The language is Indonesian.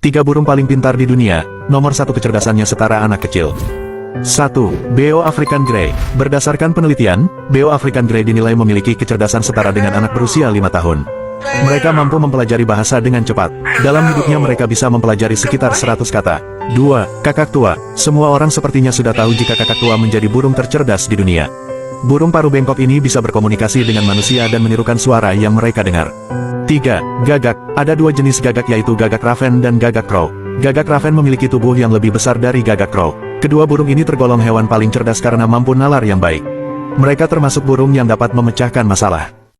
3 burung paling pintar di dunia, nomor 1 kecerdasannya setara anak kecil. 1. Beo African Grey. Berdasarkan penelitian, Beo African Grey dinilai memiliki kecerdasan setara dengan anak berusia 5 tahun. Mereka mampu mempelajari bahasa dengan cepat. Dalam hidupnya mereka bisa mempelajari sekitar 100 kata. 2. Kakak tua. Semua orang sepertinya sudah tahu jika kakak tua menjadi burung tercerdas di dunia. Burung paruh bengkok ini bisa berkomunikasi dengan manusia dan menirukan suara yang mereka dengar. 3. Gagak. Ada 2 jenis gagak yaitu gagak raven dan gagak crow. Gagak raven memiliki tubuh yang lebih besar dari gagak crow. Kedua burung ini tergolong hewan paling cerdas karena mampu nalar yang baik. Mereka termasuk burung yang dapat memecahkan masalah.